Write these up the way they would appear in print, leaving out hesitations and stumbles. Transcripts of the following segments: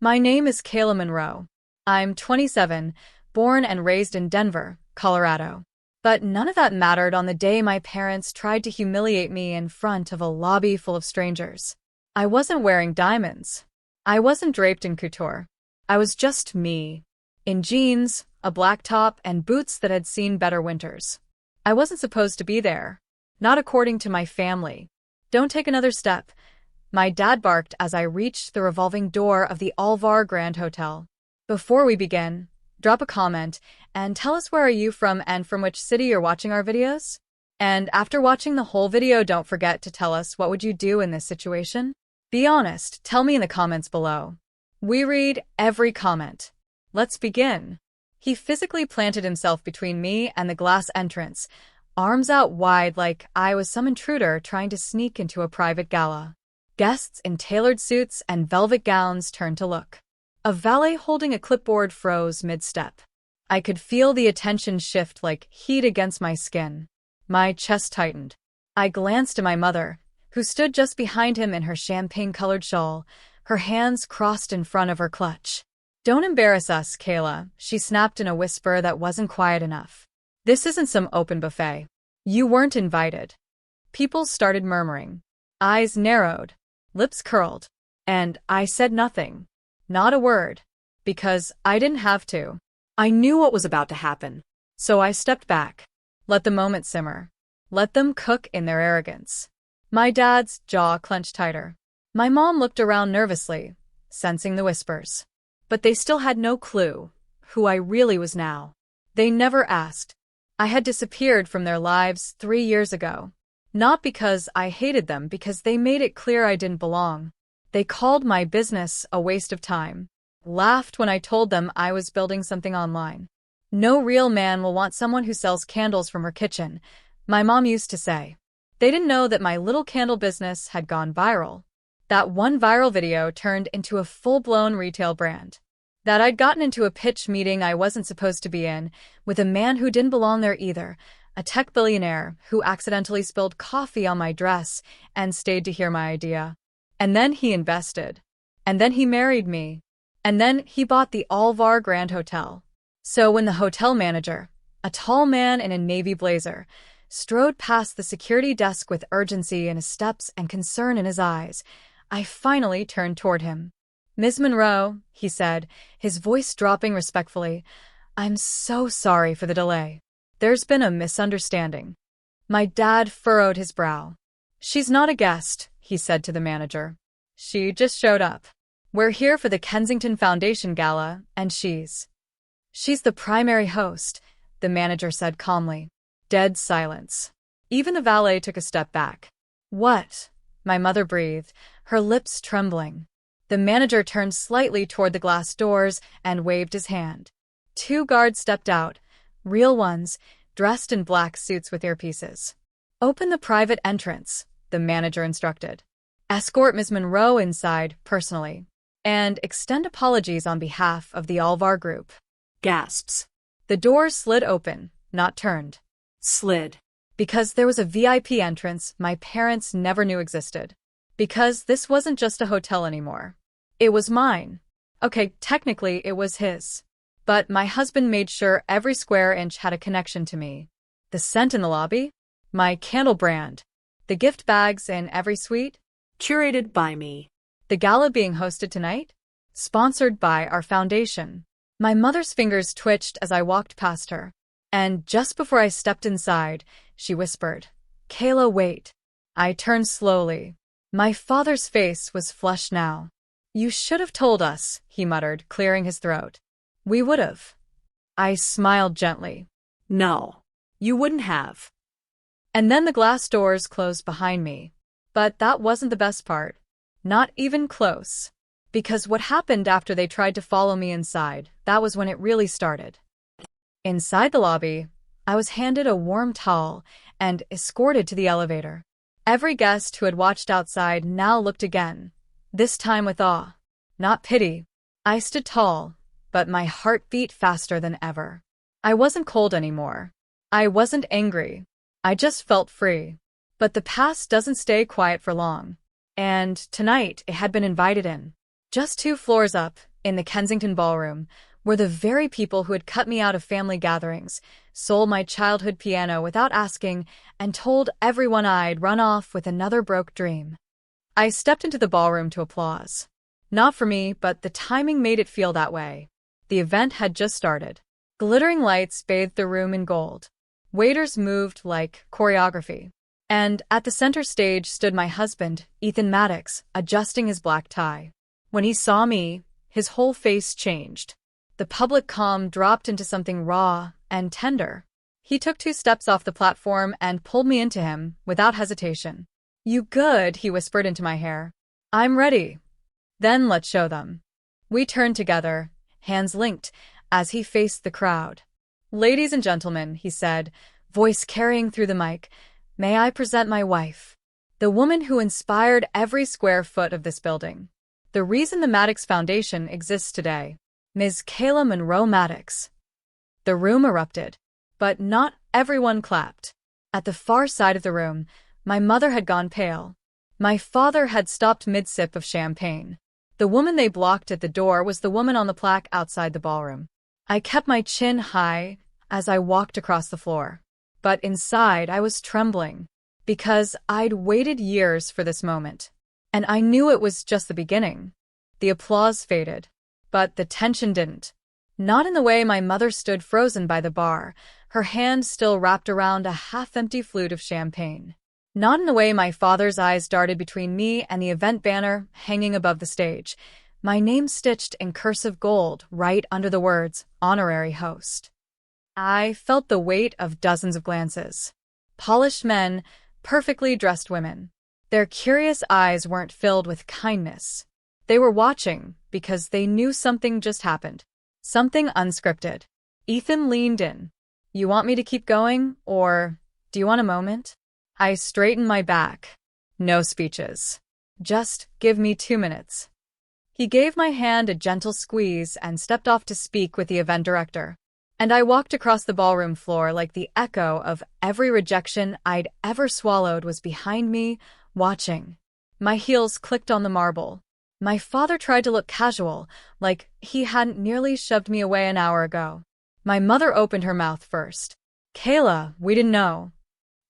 My name is Kayla Monroe. I'm 27, born and raised in Denver, Colorado. But none of that mattered on the day my parents tried to humiliate me in front of a lobby full of strangers. I wasn't wearing diamonds. I wasn't draped in couture. I was just me. In jeans, a black top, and boots that had seen better winters. I wasn't supposed to be there. Not according to my family. Don't take another step, my dad barked as I reached the revolving door of the Alvar Grand Hotel. Before we begin, drop a comment and tell us where are you from and from which city you're watching our videos? And after watching the whole video, don't forget to tell us what would you do in this situation? Be honest, tell me in the comments below. We read every comment. Let's begin. He physically planted himself between me and the glass entrance, arms out wide like I was some intruder trying to sneak into a private gala. Guests in tailored suits and velvet gowns turned to look. A valet holding a clipboard froze mid-step. I could feel the attention shift like heat against my skin. My chest tightened. I glanced at my mother, who stood just behind him in her champagne-colored shawl, her hands crossed in front of her clutch. "Don't embarrass us, Kayla," she snapped in a whisper that wasn't quiet enough. "This isn't some open buffet. You weren't invited." People started murmuring. Eyes narrowed. Lips curled. And I said nothing. Not a word. Because I didn't have to. I knew what was about to happen. So I stepped back. Let the moment simmer. Let them cook in their arrogance. My dad's jaw clenched tighter. My mom looked around nervously, sensing the whispers. But they still had no clue who I really was now. They never asked. I had disappeared from their lives 3 years ago. Not because I hated them, because they made it clear I didn't belong. They called my business a waste of time. Laughed when I told them I was building something online. No real man will want someone who sells candles from her kitchen, my mom used to say. They didn't know that my little candle business had gone viral. That one viral video turned into a full-blown retail brand. That I'd gotten into a pitch meeting I wasn't supposed to be in, with a man who didn't belong there either, a tech billionaire who accidentally spilled coffee on my dress and stayed to hear my idea. And then he invested. And then he married me. And then he bought the Alvar Grand Hotel. So when the hotel manager, a tall man in a navy blazer, strode past the security desk with urgency in his steps and concern in his eyes, I finally turned toward him. "Ms. Monroe," he said, his voice dropping respectfully, "I'm so sorry for the delay. There's been a misunderstanding." My dad furrowed his brow. "She's not a guest," he said to the manager. "She just showed up. We're here for the Kensington Foundation Gala, and she's the primary host," the manager said calmly. Dead silence. Even the valet took a step back. "What?" my mother breathed, her lips trembling. The manager turned slightly toward the glass doors and waved his hand. 2 guards stepped out, real ones, dressed in black suits with earpieces. "Open the private entrance," the manager instructed. "Escort Ms. Monroe inside, personally. And extend apologies on behalf of the Alvar Group." Gasps. The doors slid open, not turned. Slid. Because there was a VIP entrance my parents never knew existed. Because this wasn't just a hotel anymore. It was mine. Okay, technically it was his. But my husband made sure every square inch had a connection to me. The scent in the lobby? My candle brand. The gift bags in every suite? Curated by me. The gala being hosted tonight? Sponsored by our foundation. My mother's fingers twitched as I walked past her. And just before I stepped inside, she whispered, "Kayla, wait." I turned slowly. My father's face was flushed now. "You should have told us," he muttered, clearing his throat. "We would have." I smiled gently. "No, you wouldn't have." And then the glass doors closed behind me. But that wasn't the best part. Not even close. Because what happened after they tried to follow me inside, that was when it really started. Inside the lobby, I was handed a warm towel and escorted to the elevator. Every guest who had watched outside now looked again, this time with awe, not pity. I stood tall, but my heart beat faster than ever. I wasn't cold anymore. I wasn't angry. I just felt free. But the past doesn't stay quiet for long. And tonight, it had been invited in. Just 2 floors up, in the Kensington Ballroom, were the very people who had cut me out of family gatherings, sold my childhood piano without asking, and told everyone I'd run off with another broke dream. I stepped into the ballroom to applause. Not for me, but the timing made it feel that way. The event had just started. Glittering lights bathed the room in gold. Waiters moved like choreography. And at the center stage stood my husband, Ethan Maddox, adjusting his black tie. When he saw me, his whole face changed. The public calm dropped into something raw and tender. He took 2 steps off the platform and pulled me into him, without hesitation. "You good?" he whispered into my hair. "I'm ready." "Then let's show them." We turned together, hands linked, as he faced the crowd. "Ladies and gentlemen," he said, voice carrying through the mic, "may I present my wife, the woman who inspired every square foot of this building. The reason the Maddox Foundation exists today. Ms. Kayla Monroe Maddox." The room erupted, but not everyone clapped. At the far side of the room, my mother had gone pale. My father had stopped mid-sip of champagne. The woman they blocked at the door was the woman on the plaque outside the ballroom. I kept my chin high as I walked across the floor. But inside I was trembling, because I'd waited years for this moment. And I knew it was just the beginning. The applause faded, but the tension didn't. Not in the way my mother stood frozen by the bar, her hand still wrapped around a half-empty flute of champagne. Not in the way my father's eyes darted between me and the event banner hanging above the stage, my name stitched in cursive gold right under the words, "Honorary Host." I felt the weight of dozens of glances. Polished men, perfectly dressed women. Their curious eyes weren't filled with kindness. They were watching because they knew something just happened. Something unscripted. Ethan leaned in. "You want me to keep going, or do you want a moment?" I straightened my back. "No speeches. Just give me 2 minutes." He gave my hand a gentle squeeze and stepped off to speak with the event director. And I walked across the ballroom floor like the echo of every rejection I'd ever swallowed was behind me, watching. My heels clicked on the marble. My father tried to look casual, like he hadn't nearly shoved me away an hour ago. My mother opened her mouth first. "Kayla, we didn't know."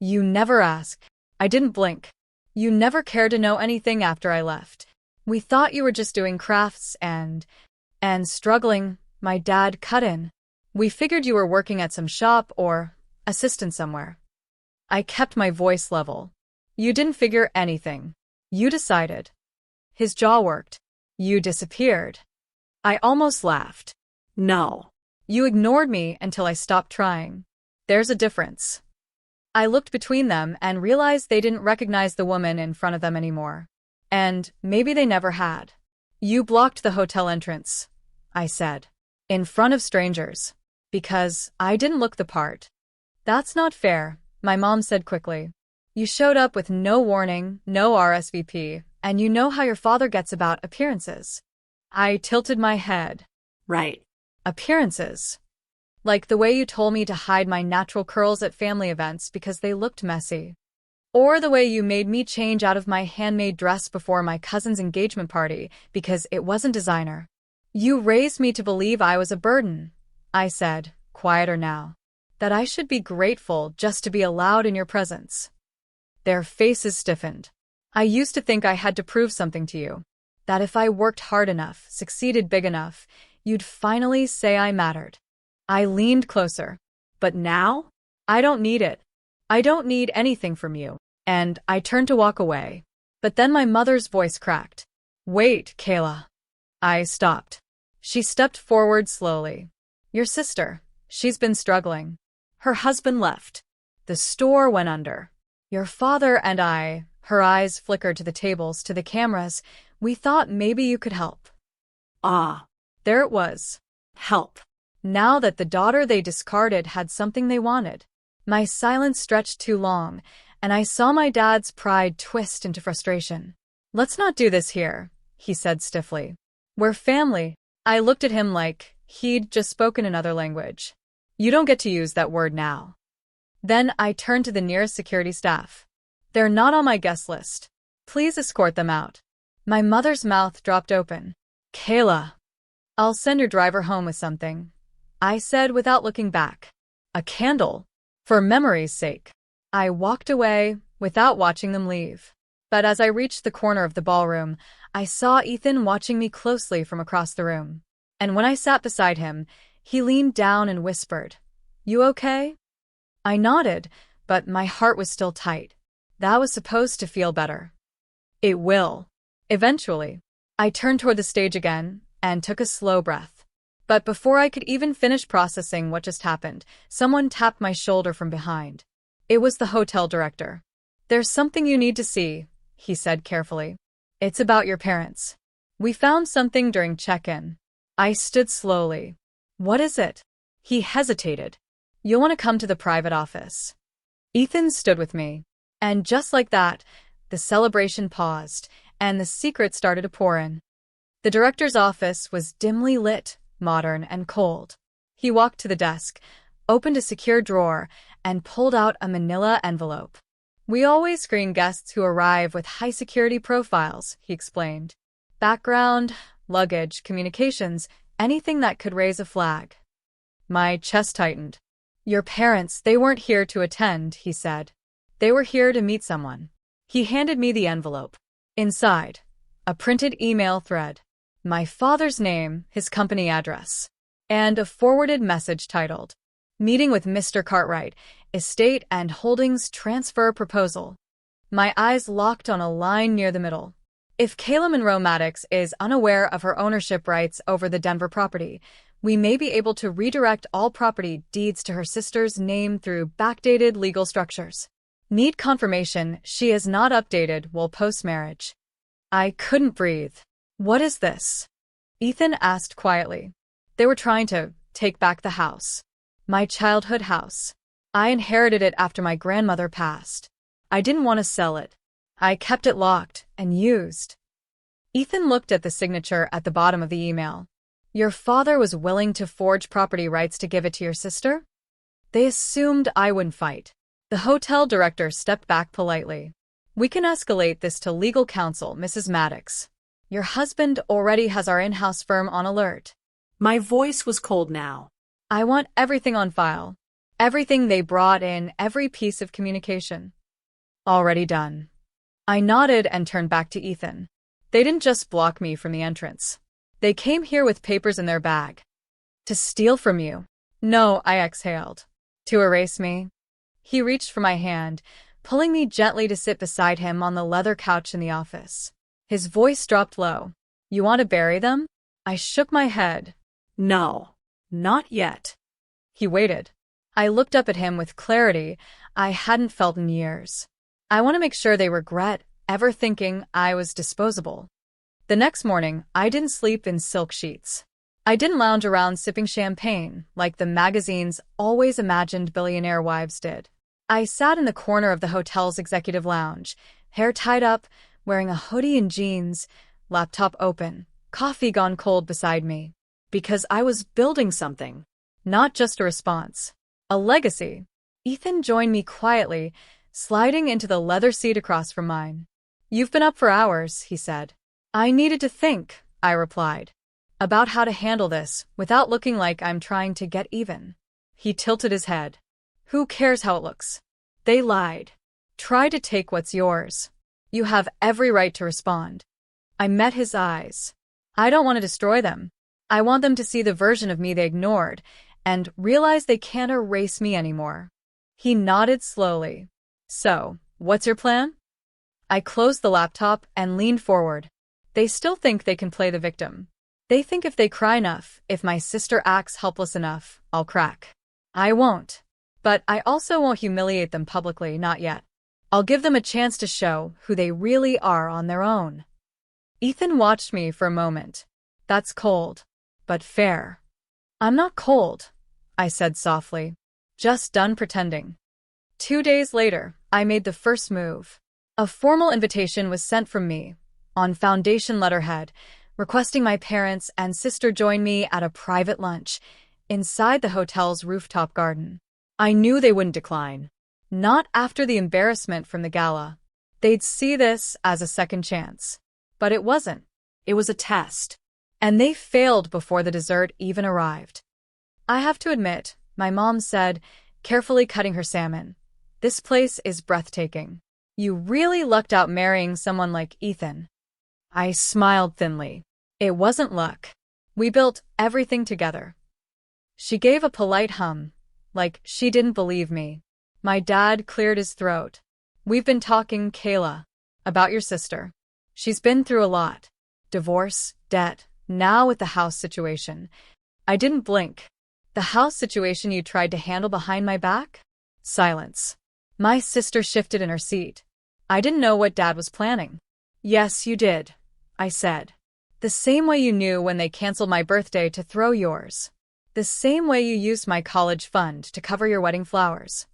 "You never asked." I didn't blink. "You never cared to know anything after I left. We thought you were just doing crafts and struggling," my dad cut in. "We figured you were working at some shop or assistant somewhere." I kept my voice level. "You didn't figure anything. You decided." His jaw worked. "You disappeared." I almost laughed. "No. You ignored me until I stopped trying. There's a difference." I looked between them and realized they didn't recognize the woman in front of them anymore. And maybe they never had. "You blocked the hotel entrance," I said. "In front of strangers. Because I didn't look the part." "That's not fair," my mom said quickly. "You showed up with no warning, no RSVP, and you know how your father gets about appearances." I tilted my head. "Right. Appearances. Like the way you told me to hide my natural curls at family events because they looked messy. Or the way you made me change out of my handmade dress before my cousin's engagement party because it wasn't designer. You raised me to believe I was a burden," I said, quieter now. "That I should be grateful just to be allowed in your presence." Their faces stiffened. "I used to think I had to prove something to you. That if I worked hard enough, succeeded big enough, you'd finally say I mattered." I leaned closer. "But now? I don't need it. I don't need anything from you." And I turned to walk away. But then my mother's voice cracked. "Wait, Kayla." I stopped. She stepped forward slowly. "Your sister. She's been struggling. Her husband left. The store went under. Your father and I," her eyes flickered to the tables, to the cameras, "we thought maybe you could help." Ah. There it was. Help. Now that the daughter they discarded had something they wanted. My silence stretched too long, and I saw my dad's pride twist into frustration. "Let's not do this here," he said stiffly. "We're family." I looked at him like he'd just spoken another language. "You don't get to use that word now." Then I turned to the nearest security staff. "They're not on my guest list. Please escort them out." My mother's mouth dropped open. "Kayla." I'll send your driver home with something, I said without looking back. A candle? For memory's sake. I walked away without watching them leave. But as I reached the corner of the ballroom, I saw Ethan watching me closely from across the room. And when I sat beside him, he leaned down and whispered, "You okay?" I nodded, but my heart was still tight. That was supposed to feel better. It will. Eventually. I turned toward the stage again and took a slow breath. But before I could even finish processing what just happened, someone tapped my shoulder from behind. It was the hotel director. "There's something you need to see," he said carefully. "It's about your parents. We found something during check-in." I stood slowly. "What is it?" He hesitated. "You'll want to come to the private office." Ethan stood with me. And just like that, the celebration paused, and the secret started to pour in. The director's office was dimly lit, modern, and cold. He walked to the desk, opened a secure drawer, and pulled out a manila envelope. "We always screen guests who arrive with high-security profiles," he explained. "Background, luggage, communications, anything that could raise a flag." My chest tightened. "Your parents, they weren't here to attend," he said. "They were here to meet someone." He handed me the envelope. Inside, a printed email thread, my father's name, his company address, and a forwarded message titled, "Meeting with Mr. Cartwright, Estate and Holdings Transfer Proposal." My eyes locked on a line near the middle. If Kayla Monroe Maddox is unaware of her ownership rights over the Denver property, we may be able to redirect all property deeds to her sister's name through backdated legal structures. Need confirmation she is not updated while post-marriage. I couldn't breathe. "What is this?" Ethan asked quietly. "They were trying to take back the house. My childhood house. I inherited it after my grandmother passed. I didn't want to sell it. I kept it locked and used." Ethan looked at the signature at the bottom of the email. "Your father was willing to forge property rights to give it to your sister?" They assumed I wouldn't fight. The hotel director stepped back politely. "We can escalate this to legal counsel, Mrs. Maddox. Your husband already has our in-house firm on alert." My voice was cold now. "I want everything on file. Everything they brought in, every piece of communication." "Already done." I nodded and turned back to Ethan. "They didn't just block me from the entrance. They came here with papers in their bag." "To steal from you?" "No," I exhaled. "To erase me." He reached for my hand, pulling me gently to sit beside him on the leather couch in the office. His voice dropped low. "You want to bury them?" I shook my head. "No, not yet." He waited. I looked up at him with clarity I hadn't felt in years. "I want to make sure they regret ever thinking I was disposable." The next morning, I didn't sleep in silk sheets. I didn't lounge around sipping champagne like the magazine's always imagined billionaire wives did. I sat in the corner of the hotel's executive lounge, hair tied up, wearing a hoodie and jeans, laptop open, coffee gone cold beside me. Because I was building something. Not just a response. A legacy. Ethan joined me quietly, sliding into the leather seat across from mine. "You've been up for hours," he said. "I needed to think," I replied, "about how to handle this without looking like I'm trying to get even." He tilted his head. "Who cares how it looks? They lied. Try to take what's yours. You have every right to respond." I met his eyes. "I don't want to destroy them. I want them to see the version of me they ignored and realize they can't erase me anymore." He nodded slowly. "So, what's your plan?" I closed the laptop and leaned forward. "They still think they can play the victim. They think if they cry enough, if my sister acts helpless enough, I'll crack. I won't. But I also won't humiliate them publicly, not yet. I'll give them a chance to show who they really are on their own." Ethan watched me for a moment. "That's cold, but fair." "I'm not cold," I said softly. "Just done pretending." 2 days later, I made the first move. A formal invitation was sent from me, on foundation letterhead, requesting my parents and sister join me at a private lunch inside the hotel's rooftop garden. I knew they wouldn't decline. Not after the embarrassment from the gala. They'd see this as a second chance. But it wasn't. It was a test. And they failed before the dessert even arrived. I have to admit, my mom said, carefully cutting her salmon, "This place is breathtaking. You really lucked out marrying someone like Ethan." I smiled thinly. It wasn't luck. We built everything together. She gave a polite hum, like she didn't believe me. My dad cleared his throat. "We've been talking, Kayla, about your sister. She's been through a lot. Divorce, debt, now with the house situation." I didn't blink. "The house situation you tried to handle behind my back?" Silence. My sister shifted in her seat. "I didn't know what Dad was planning." "Yes, you did," I said. "The same way you knew when they canceled my birthday to throw yours. The same way you used my college fund to cover your wedding flowers."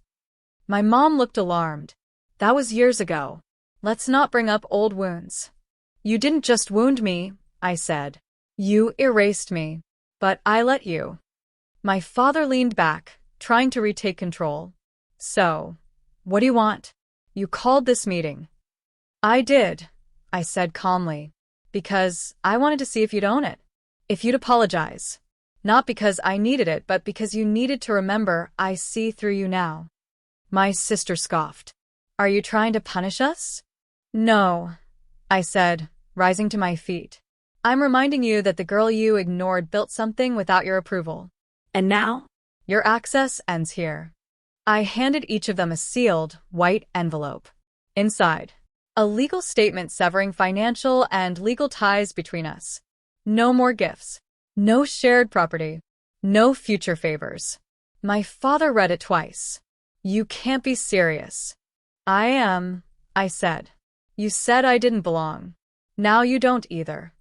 My mom looked alarmed. "That was years ago. Let's not bring up old wounds." "You didn't just wound me," I said. "You erased me. But I let you." My father leaned back, trying to retake control. "So, what do you want? You called this meeting." "I did," I said calmly, "because I wanted to see if you'd own it. If you'd apologize. Not because I needed it, but because you needed to remember I see through you now." My sister scoffed. "Are you trying to punish us?" "No," I said, rising to my feet. "I'm reminding you that the girl you ignored built something without your approval. And now? Your access ends here." I handed each of them a sealed, white envelope. Inside, a legal statement severing financial and legal ties between us. No more gifts. No shared property. No future favors. My father read it twice. "You can't be serious." "I am," I said. "You said I didn't belong. Now you don't either."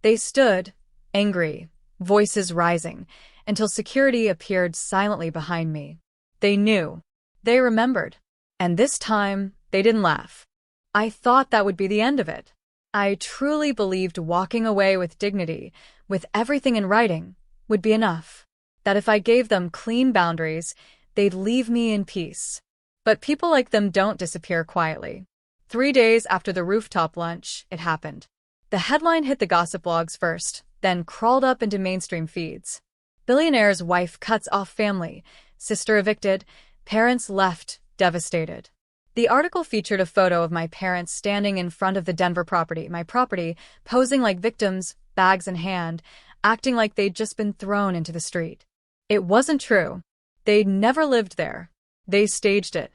They stood, angry, voices rising, until security appeared silently behind me. They knew. They remembered. And this time, they didn't laugh. I thought that would be the end of it. I truly believed walking away with dignity, with everything in writing, would be enough. That if I gave them clean boundaries, they'd leave me in peace. But people like them don't disappear quietly. 3 days after the rooftop lunch, it happened. The headline hit the gossip blogs first, then crawled up into mainstream feeds. "Billionaire's wife cuts off family, sister evicted, parents left, devastated." The article featured a photo of my parents standing in front of the Denver property, my property, posing like victims, bags in hand, acting like they'd just been thrown into the street. It wasn't true. They'd never lived there. They staged it.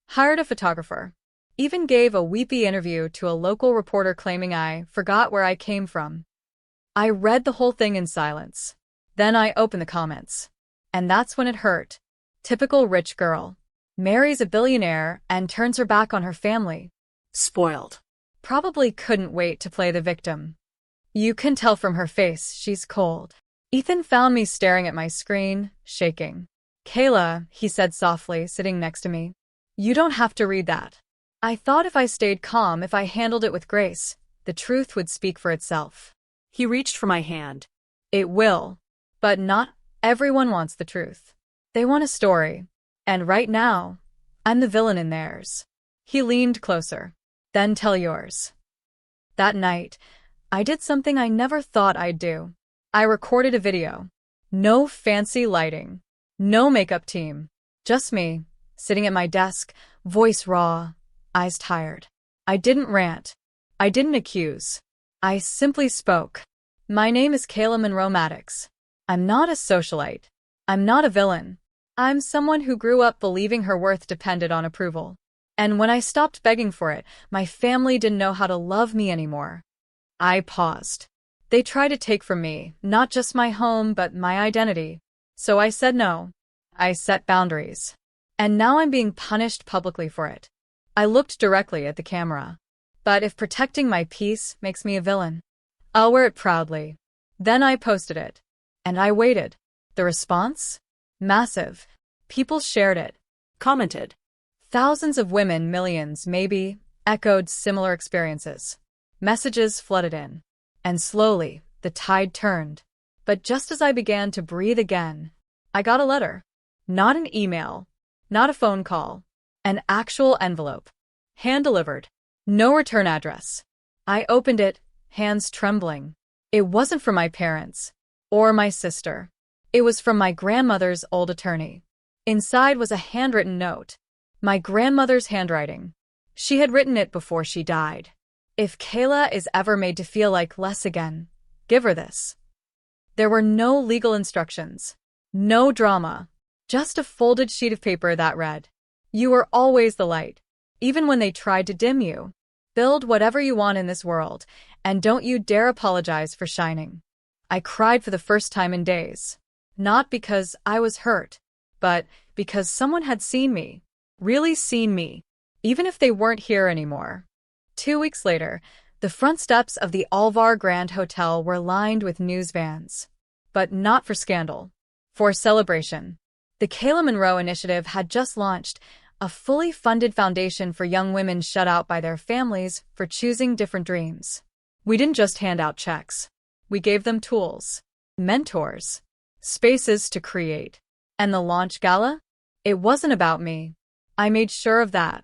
Hired a photographer. Even gave a weepy interview to a local reporter claiming I forgot where I came from. I read the whole thing in silence. Then I opened the comments. And that's when it hurt. Typical rich girl. Marries a billionaire and turns her back on her family. Spoiled. Probably couldn't wait to play the victim. You can tell from her face she's cold. Ethan found me staring at my screen, shaking. "Kayla," he said softly, sitting next to me. "You don't have to read that." I thought if I stayed calm, if I handled it with grace, the truth would speak for itself. He reached for my hand. It will. But not everyone wants the truth. They want a story. And right now, I'm the villain in theirs. He leaned closer. "Then tell yours." That night, I did something I never thought I'd do. I recorded a video. No fancy lighting. No makeup team. Just me, sitting at my desk, voice raw, eyes tired. I didn't rant. I didn't accuse. I simply spoke. "My name is Kayla Monroe Maddox. I'm not a socialite. I'm not a villain. I'm someone who grew up believing her worth depended on approval. And when I stopped begging for it, my family didn't know how to love me anymore." I paused. They tried to take from me, not just my home, but my identity. So I said no. I set boundaries. And now I'm being punished publicly for it. I looked directly at the camera. But if protecting my peace makes me a villain, I'll wear it proudly. Then I posted it. And I waited. The response? Massive. People shared it. Commented. Thousands of women, millions maybe, echoed similar experiences. Messages flooded in. And slowly, the tide turned. But just as I began to breathe again, I got a letter. Not an email. Not a phone call. An actual envelope. Hand-delivered. No return address. I opened it, hands trembling. It wasn't from my parents or my sister. It was from my grandmother's old attorney. Inside was a handwritten note. My grandmother's handwriting. She had written it before she died. If Kayla is ever made to feel like less again, give her this. There were no legal instructions. No drama. Just a folded sheet of paper that read, "You were always the light, even when they tried to dim you. Build whatever you want in this world, and don't you dare apologize for shining." I cried for the first time in days. Not because I was hurt, but because someone had seen me. Really seen me, even if they weren't here anymore. 2 weeks later, the front steps of the Alvar Grand Hotel were lined with news vans. But not for scandal. For celebration. The Kayla Monroe Initiative had just launched, a fully funded foundation for young women shut out by their families for choosing different dreams. We didn't just hand out checks. We gave them tools, mentors, spaces to create. And the launch gala? It wasn't about me. I made sure of that.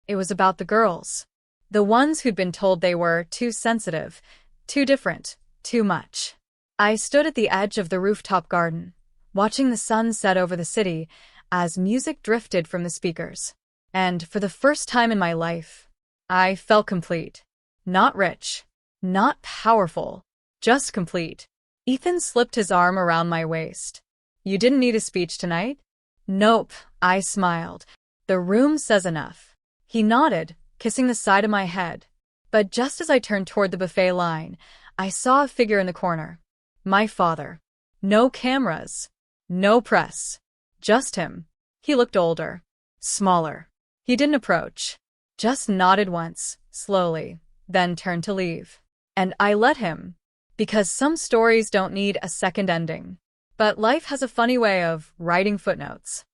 It was about the girls. The ones who'd been told they were too sensitive, too different, too much. I stood at the edge of the rooftop garden, watching the sun set over the city as music drifted from the speakers. And for the first time in my life, I felt complete. Not rich, not powerful, just complete. Ethan slipped his arm around my waist. "You didn't need a speech tonight?" "Nope," I smiled. "The room says enough." He nodded, kissing the side of my head. But just as I turned toward the buffet line, I saw a figure in the corner. My father. No cameras. No press. Just him. He looked older. Smaller. He didn't approach. Just nodded once, slowly, then turned to leave. And I let him. Because some stories don't need a second ending. But life has a funny way of writing footnotes.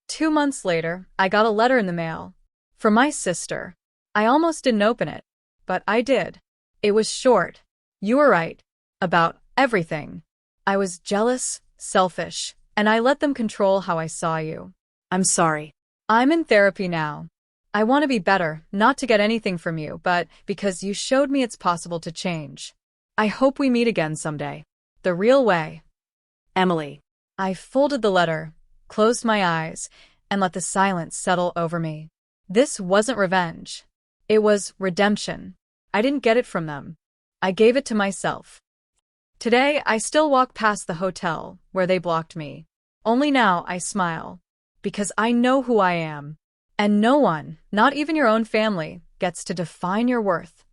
2 months later, I got a letter in the mail. From my sister. I almost didn't open it. But I did. It was short. "You were right. About everything. I was jealous, selfish, and I let them control how I saw you. I'm sorry. I'm in therapy now. I want to be better, not to get anything from you, but because you showed me it's possible to change. I hope we meet again someday. The real way." Emily. I folded the letter, closed my eyes, and let the silence settle over me. This wasn't revenge. It was redemption. I didn't get it from them. I gave it to myself. Today, I still walk past the hotel where they blocked me. Only now I smile. Because I know who I am. And no one, not even your own family, gets to define your worth.